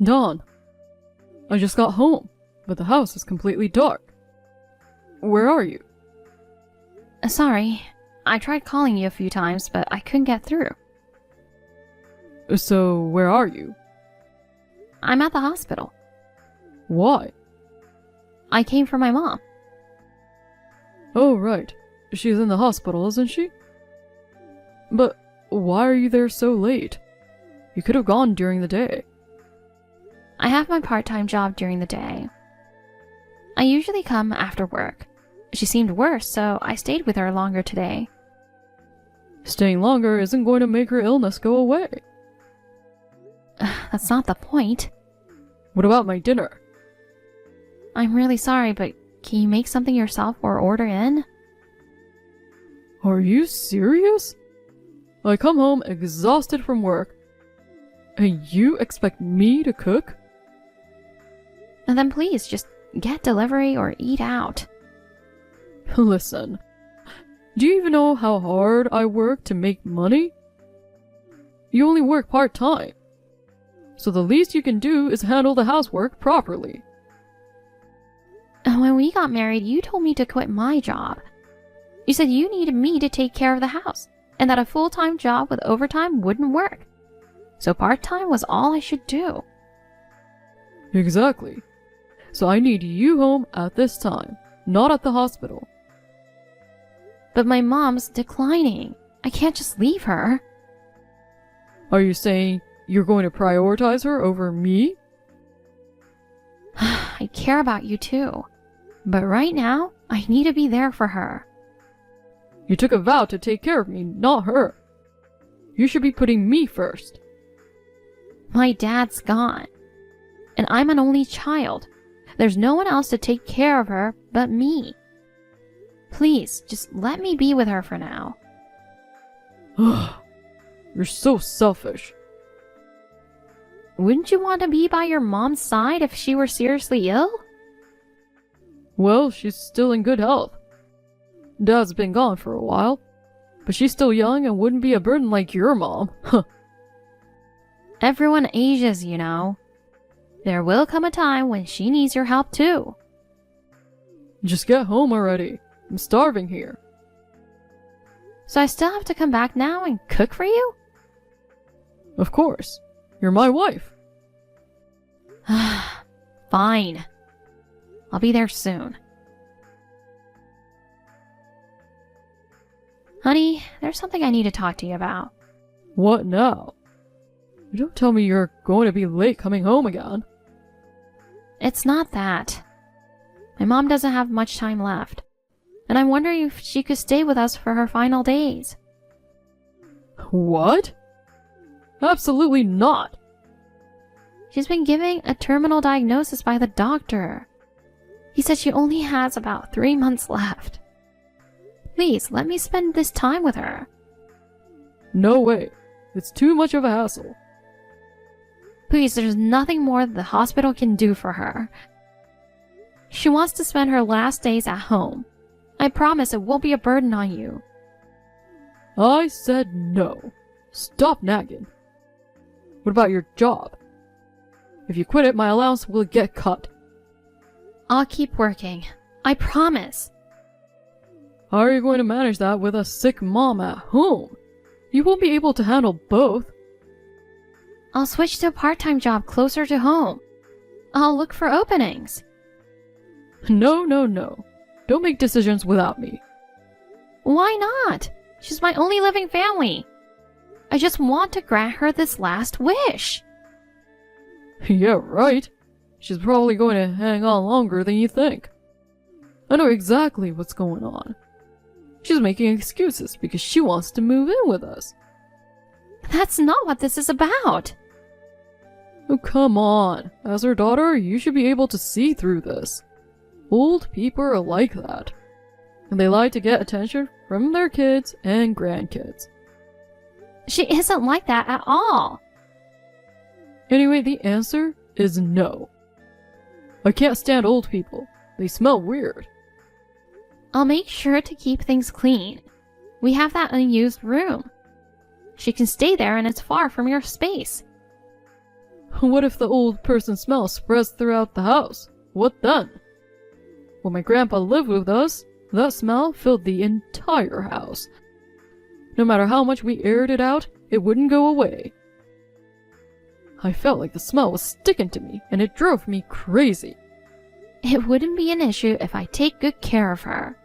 Dawn, I just got home, but the house is completely dark. Where are you? Sorry, I tried calling you a few times, but I couldn't get through. So, where are you? I'm at the hospital. Why? I came for my mom. Oh, right. She's in the hospital, isn't she? But why are you there so late? You could have gone during the day. I have my part-time job during the day. I usually come after work. She seemed worse, so I stayed with her longer today. Staying longer isn't going to make her illness go away. That's not the point. What about my dinner? I'm really sorry, but can you make something yourself or order in? Are you serious? I come home exhausted from work, and you expect me to cook? And then please, just get delivery or eat out. Listen, do you even know how hard I work to make money? You only work part-time, so the least you can do is handle the housework properly. When we got married, you told me to quit my job. You said you needed me to take care of the house, and that a full-time job with overtime wouldn't work. So part-time was all I should do. Exactly. So I need you home at this time, not at the hospital. But my mom's declining. I can't just leave her. Are you saying you're going to prioritize her over me? I care about you too. But right now, I need to be there for her. You took a vow to take care of me, not her. You should be putting me first. My dad's gone. And I'm an only child. There's no one else to take care of her but me. Please, just let me be with her for now. You're so selfish. Wouldn't you want to be by your mom's side if she were seriously ill? Well, she's still in good health. Dad's been gone for a while, but she's still young and wouldn't be a burden like your mom. Everyone ages, you know. There will come a time when she needs your help too. Just get home already. I'm starving here. So I still have to come back now and cook for you? Of course. You're my wife. Fine. I'll be there soon. Honey, there's something I need to talk to you about. What now? Don't tell me you're going to be late coming home again. It's not that. My mom doesn't have much time left, and I'm wondering if she could stay with us for her final days. What? Absolutely not. She's been given a terminal diagnosis by the doctor. He said she only has about 3 months left. Please, let me spend this time with her. No way. It's too much of a hassle. Please, there's nothing more the hospital can do for her. She wants to spend her last days at home. I promise it won't be a burden on you. I said no. Stop nagging. What about your job? If you quit it, my allowance will get cut. I'll keep working. I promise. How are you going to manage that with a sick mom at home? You won't be able to handle both. I'll switch to a part-time job closer to home. I'll look for openings. No. Don't make decisions without me. Why not? She's my only living family. I just want to grant her this last wish. Yeah, right. She's probably going to hang on longer than you think. I know exactly what's going on. She's making excuses because she wants to move in with us. That's not what this is about. Oh, come on. As her daughter, you should be able to see through this. Old people are like that. And they like to get attention from their kids and grandkids. She isn't like that at all. Anyway, the answer is no. I can't stand old people. They smell weird. I'll make sure to keep things clean. We have that unused room. She can stay there and it's far from your space. What if the old person smell spreads throughout the house? What then? When my grandpa lived with us, that smell filled the entire house. No matter how much we aired it out, it wouldn't go away. I felt like the smell was sticking to me, and it drove me crazy. It wouldn't be an issue if I take good care of her.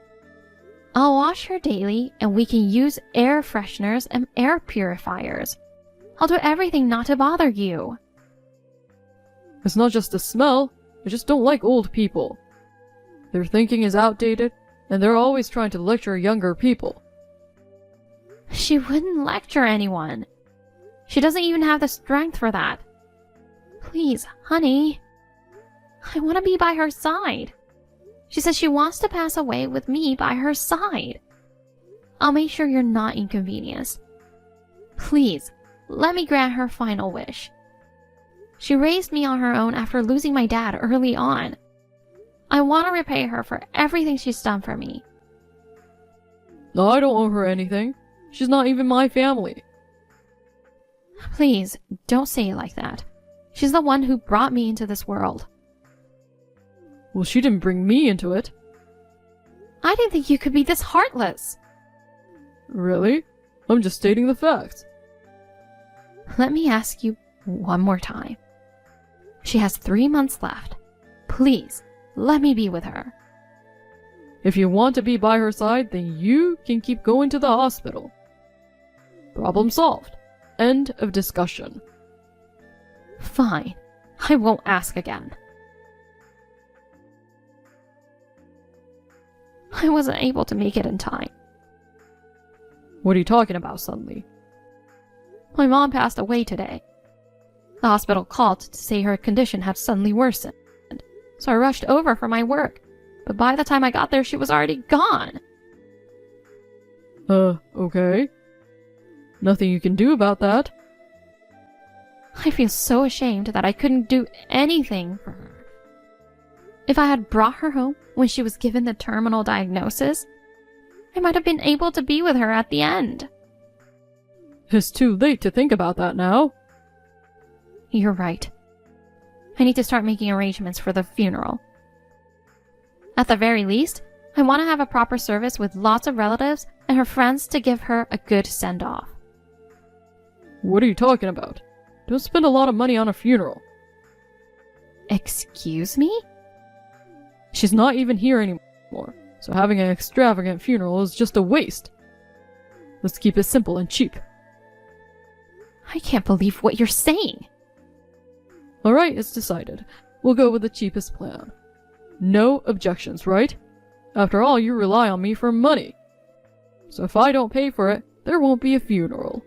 I'll wash her daily, and we can use air fresheners and air purifiers. I'll do everything not to bother you. It's not just the smell, I just don't like old people. Their thinking is outdated, and they're always trying to lecture younger people. She wouldn't lecture anyone. She doesn't even have the strength for that. Please, honey. I want to be by her side. She says she wants to pass away with me by her side. I'll make sure you're not inconvenienced. Please, let me grant her final wish. She raised me on her own after losing my dad early on. I want to repay her for everything she's done for me. No, I don't owe her anything. She's not even my family. Please, don't say it like that. She's the one who brought me into this world. Well, she didn't bring me into it. I didn't think you could be this heartless. Really? I'm just stating the facts. Let me ask you one more time. She has 3 months left. Please, let me be with her. If you want to be by her side, then you can keep going to the hospital. Problem solved. End of discussion. Fine. I won't ask again. I wasn't able to make it in time. What are you talking about suddenly? My mom passed away today. The hospital called to say her condition had suddenly worsened, so I rushed over for my work, but by the time I got there she was already gone. Okay. Nothing you can do about that. I feel so ashamed that I couldn't do anything for her. If I had brought her home when she was given the terminal diagnosis, I might have been able to be with her at the end. It's too late to think about that now. You're right. I need to start making arrangements for the funeral. At the very least, I want to have a proper service with lots of relatives and her friends to give her a good send-off. What are you talking about? Don't spend a lot of money on a funeral. Excuse me? She's not even here anymore, so having an extravagant funeral is just a waste. Let's keep it simple and cheap. I can't believe what you're saying. Alright, it's decided. We'll go with the cheapest plan. No objections, right? After all, you rely on me for money. So if I don't pay for it, there won't be a funeral.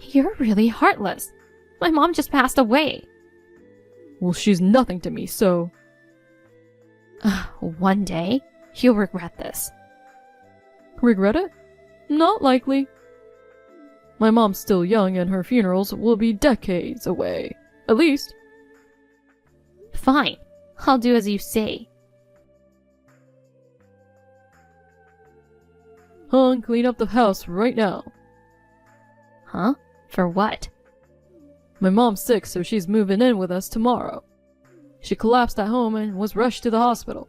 You're really heartless. My mom just passed away. Well, she's nothing to me, so... One day, you'll regret this. Regret it? Not likely. My mom's still young and her funerals will be decades away. At least. Fine. I'll do as you say. Hon, clean up the house right now. Huh? For what? My mom's sick, so she's moving in with us tomorrow. She collapsed at home and was rushed to the hospital.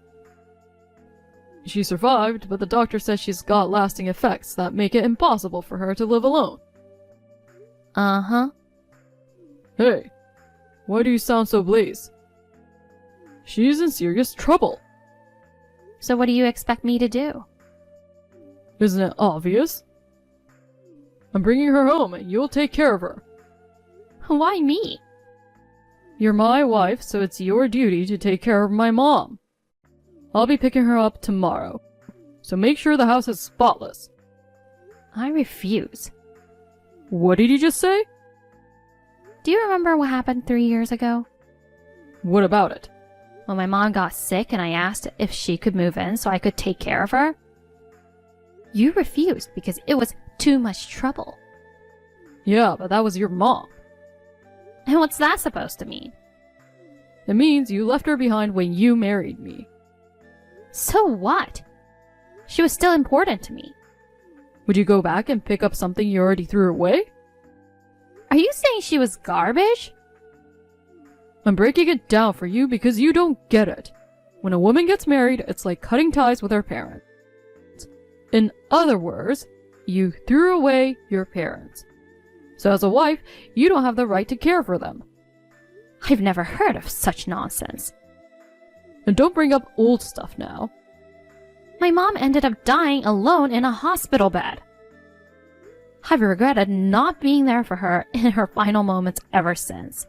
She survived, but the doctor says she's got lasting effects that make it impossible for her to live alone. Uh-huh. Hey, why do you sound so blase? She's in serious trouble. So what do you expect me to do? Isn't it obvious? I'm bringing her home and you'll take care of her. Why me? You're my wife, so it's your duty to take care of my mom. I'll be picking her up tomorrow, so make sure the house is spotless. I refuse. What did you just say? Do you remember what happened 3 years ago? What about it? When my mom got sick and I asked if she could move in so I could take care of her? You refused because it was too much trouble. Yeah, but that was your mom. And what's that supposed to mean? It means you left her behind when you married me. So what? She was still important to me. Would you go back and pick up something you already threw away? Are you saying she was garbage? I'm breaking it down for you because you don't get it. When a woman gets married, it's like cutting ties with her parents. In other words, you threw away your parents. So as a wife, you don't have the right to care for them. I've never heard of such nonsense. And don't bring up old stuff now. My mom ended up dying alone in a hospital bed. I've regretted not being there for her in her final moments ever since.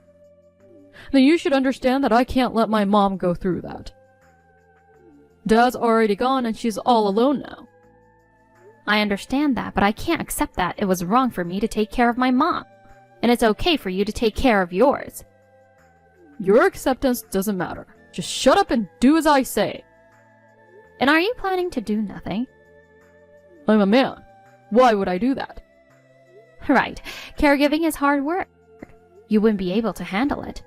Then you should understand that I can't let my mom go through that. Dad's already gone and she's all alone now. I understand that, but I can't accept that it was wrong for me to take care of my mom. And it's okay for you to take care of yours. Your acceptance doesn't matter. Just shut up and do as I say. And are you planning to do nothing? I'm a man. Why would I do that? Right. Caregiving is hard work. You wouldn't be able to handle it.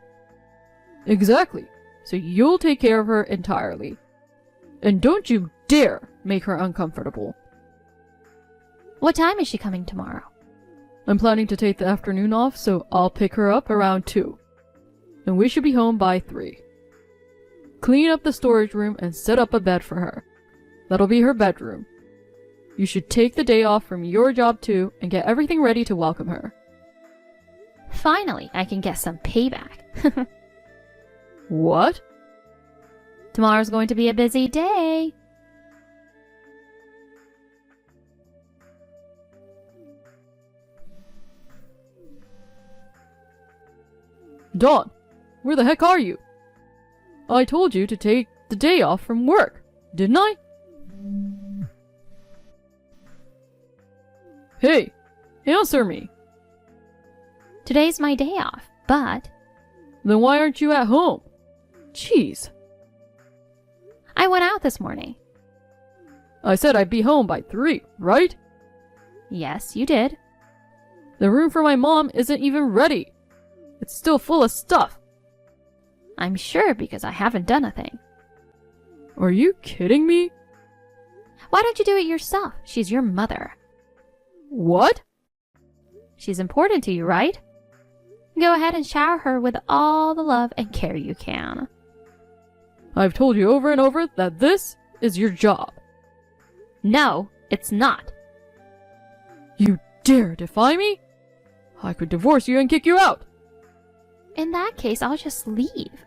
Exactly. So you'll take care of her entirely. And don't you dare make her uncomfortable. What time is she coming tomorrow? I'm planning to take the afternoon off, so I'll pick her up around 2. And we should be home by 3. Clean up the storage room and set up a bed for her. That'll be her bedroom. You should take the day off from your job too and get everything ready to welcome her. Finally, I can get some payback. What? Tomorrow's going to be a busy day. Dawn, where the heck are you? I told you to take the day off from work, didn't I? Hey, answer me. Today's my day off, but... Then why aren't you at home? Jeez. I went out this morning. I said I'd be home by 3, right? Yes, you did. The room for my mom isn't even ready. It's still full of stuff. I'm sure because I haven't done a thing. Are you kidding me? Why don't you do it yourself? She's your mother. What? She's important to you, right? Go ahead and shower her with all the love and care you can. I've told you over and over that this is your job. No, it's not. You dare defy me? I could divorce you and kick you out. In that case, I'll just leave.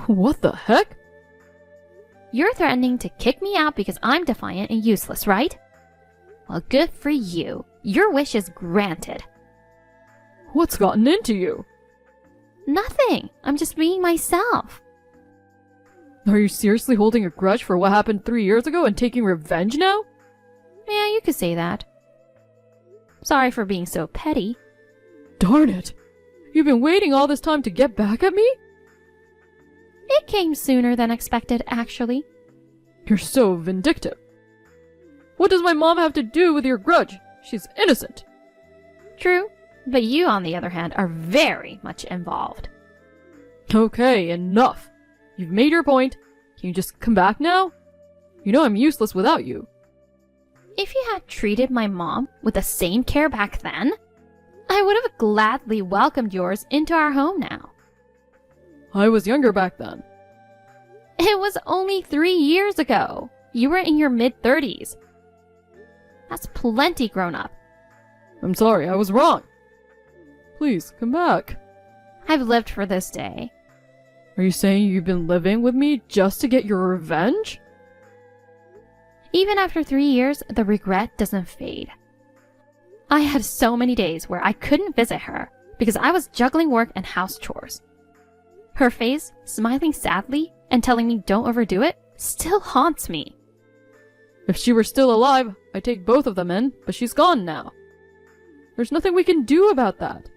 What the heck? You're threatening to kick me out because I'm defiant and useless, right? Well, good for you. Your wish is granted. What's gotten into you? Nothing. I'm just being myself. Are you seriously holding a grudge for what happened 3 years ago and taking revenge now? Yeah, you could say that. Sorry for being so petty. Darn it. You've been waiting all this time to get back at me? It came sooner than expected, actually. You're so vindictive. What does my mom have to do with your grudge? She's innocent. True, but you, on the other hand, are very much involved. Okay, enough. You've made your point. Can you just come back now? You know I'm useless without you. If you had treated my mom with the same care back then, I would have gladly welcomed yours into our home now. I was younger back then. It was only 3 years ago. You were in your mid-30s. That's plenty grown up. I'm sorry, I was wrong. Please, come back. I've lived for this day. Are you saying you've been living with me just to get your revenge? Even after 3 years, the regret doesn't fade. I had so many days where I couldn't visit her because I was juggling work and house chores. Her face, smiling sadly and telling me don't overdo it, still haunts me. If she were still alive, I'd take both of them in, but she's gone now. There's nothing we can do about that.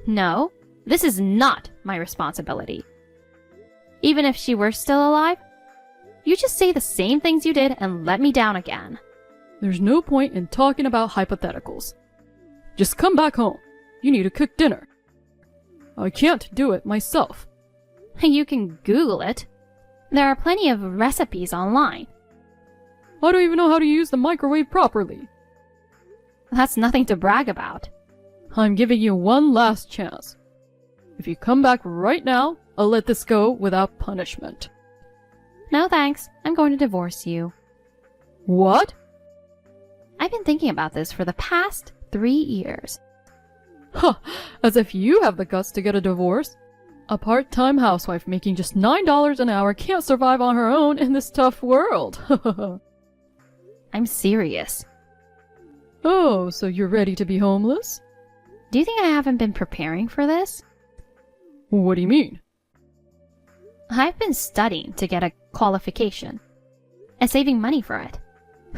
No, this is not my responsibility. Even if she were still alive, you just say the same things you did and let me down again. There's no point in talking about hypotheticals. Just come back home. You need to cook dinner. I can't do it myself. You can Google it. There are plenty of recipes online. I don't even know how to use the microwave properly. That's nothing to brag about. I'm giving you one last chance. If you come back right now, I'll let this go without punishment. No thanks, I'm going to divorce you. What? I've been thinking about this for the past 3 years. Huh, as if you have the guts to get a divorce. A part-time housewife making just $9 an hour can't survive on her own in this tough world. I'm serious. Oh, so you're ready to be homeless? Do you think I haven't been preparing for this? What do you mean? I've been studying to get a qualification and saving money for it.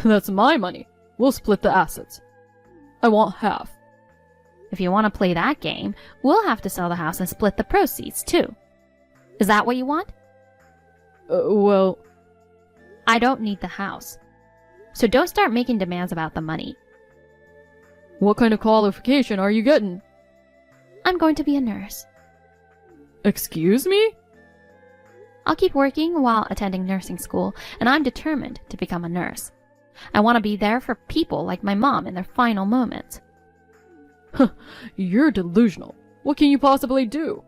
That's my money. We'll split the assets. I want half. If you want to play that game, we'll have to sell the house and split the proceeds, too. Is that what you want? Well... I don't need the house. So don't start making demands about the money. What kind of qualification are you getting? I'm going to be a nurse. Excuse me? I'll keep working while attending nursing school, and I'm determined to become a nurse. I want to be there for people like my mom in their final moments. You're delusional. What can you possibly do?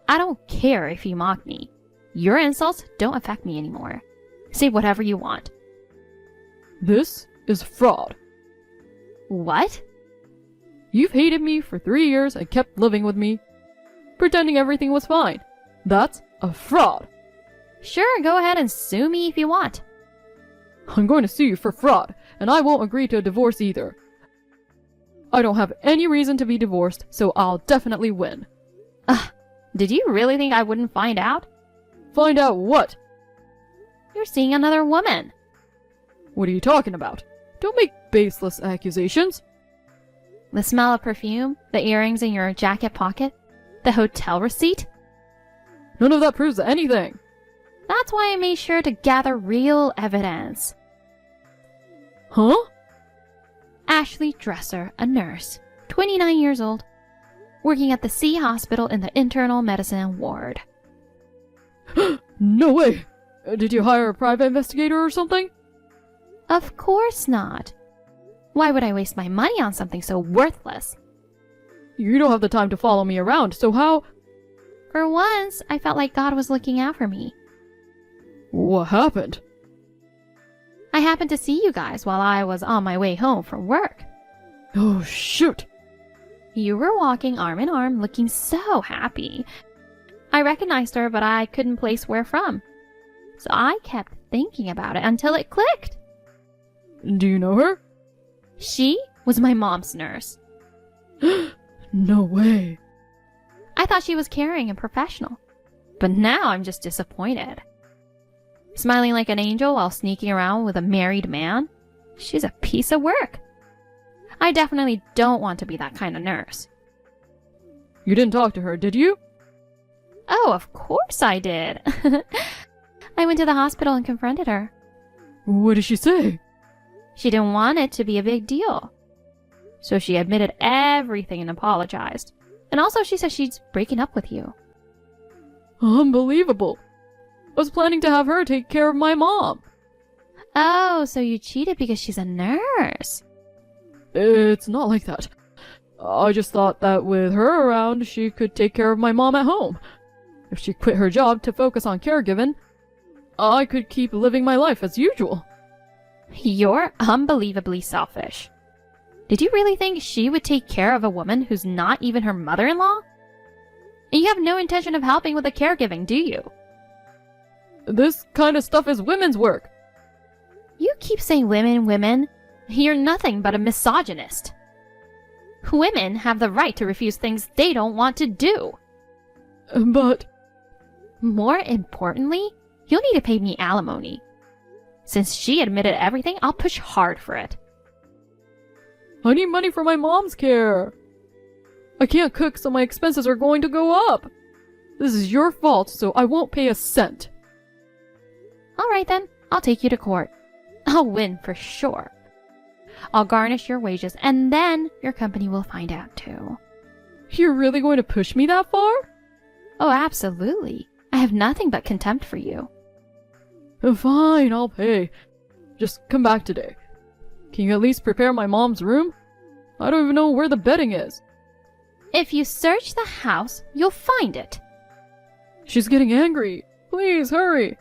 I don't care if you mock me. Your insults don't affect me anymore. Say whatever you want. This is fraud. What? You've hated me for 3 years and kept living with me, pretending everything was fine. That's a fraud. Sure, go ahead and sue me if you want. I'm going to sue you for fraud, and I won't agree to a divorce either. I don't have any reason to be divorced, so I'll definitely win. Did you really think I wouldn't find out? Find out what? You're seeing another woman. What are you talking about? Don't make baseless accusations. The smell of perfume, the earrings in your jacket pocket, the hotel receipt. None of that proves anything. That's why I made sure to gather real evidence. Huh? Ashley Dresser, a nurse, 29 years old, working at the C Hospital in the internal medicine ward. No way! Did you hire a private investigator or something? Of course not. Why would I waste my money on something so worthless? You don't have the time to follow me around, so how... For once, I felt like God was looking out for me. What happened? I happened to see you guys while I was on my way home from work. Oh, shoot! You were walking arm in arm, looking so happy. I recognized her, but I couldn't place where from. So I kept thinking about it until it clicked. Do you know her? She was my mom's nurse. No way. I thought she was caring and professional. But now I'm just disappointed. Smiling like an angel while sneaking around with a married man? She's a piece of work. I definitely don't want to be that kind of nurse. You didn't talk to her, did you? Oh, of course I did. I went to the hospital and confronted her. What did she say? She didn't want it to be a big deal. So she admitted everything and apologized. And also she said she's breaking up with you. Unbelievable. I was planning to have her take care of my mom. Oh, so you cheated because she's a nurse. It's not like that. I just thought that with her around, she could take care of my mom at home. If she quit her job to focus on caregiving, I could keep living my life as usual. You're unbelievably selfish. Did you really think she would take care of a woman who's not even her mother-in-law? And you have no intention of helping with the caregiving, do you? This kind of stuff is women's work. You keep saying women, women. You're nothing but a misogynist. Women have the right to refuse things they don't want to do. But... More importantly, you'll need to pay me alimony. Since she admitted everything, I'll push hard for it. I need money for my mom's care. I can't cook, so my expenses are going to go up. This is your fault, so I won't pay a cent. Alright then, I'll take you to court. I'll win for sure. I'll garnish your wages, and then your company will find out too. You're really going to push me that far? Oh, absolutely. I have nothing but contempt for you. Fine, I'll pay. Just come back today. Can you at least prepare my mom's room? I don't even know where the bedding is. If you search the house, you'll find it. She's getting angry. Please, hurry.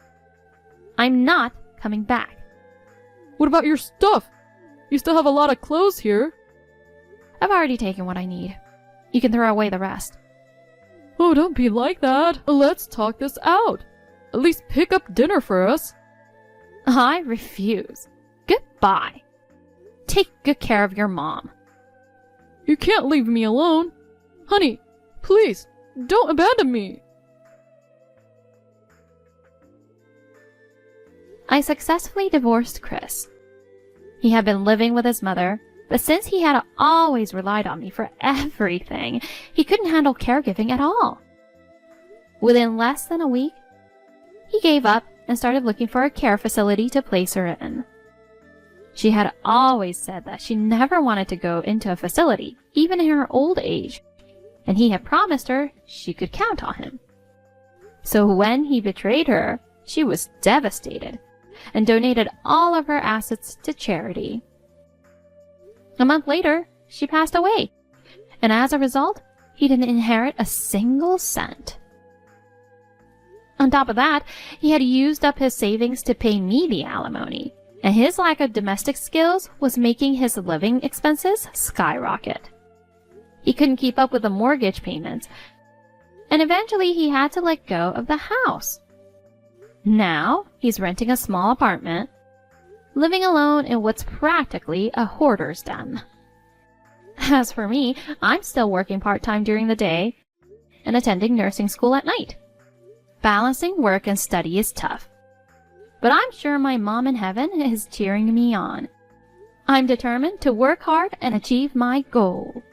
I'm not coming back. What about your stuff? You still have a lot of clothes here. I've already taken what I need. You can throw away the rest. Oh, don't be like that. Let's talk this out. At least pick up dinner for us. I refuse. Goodbye. Take good care of your mom. You can't leave me alone. Honey, please, don't abandon me. I successfully divorced Chris. He had been living with his mother, but since he had always relied on me for everything, he couldn't handle caregiving at all. Within less than a week, he gave up and started looking for a care facility to place her in. She had always said that she never wanted to go into a facility, even in her old age, and he had promised her she could count on him. So when he betrayed her, she was devastated and donated all of her assets to charity. A month later, she passed away, and as a result, he didn't inherit a single cent. On top of that, he had used up his savings to pay me the alimony, and his lack of domestic skills was making his living expenses skyrocket. He couldn't keep up with the mortgage payments, and eventually he had to let go of the house. Now, he's renting a small apartment, living alone in what's practically a hoarder's den. As for me, I'm still working part-time during the day and attending nursing school at night. Balancing work and study is tough, but I'm sure my mom in heaven is cheering me on. I'm determined to work hard and achieve my goal.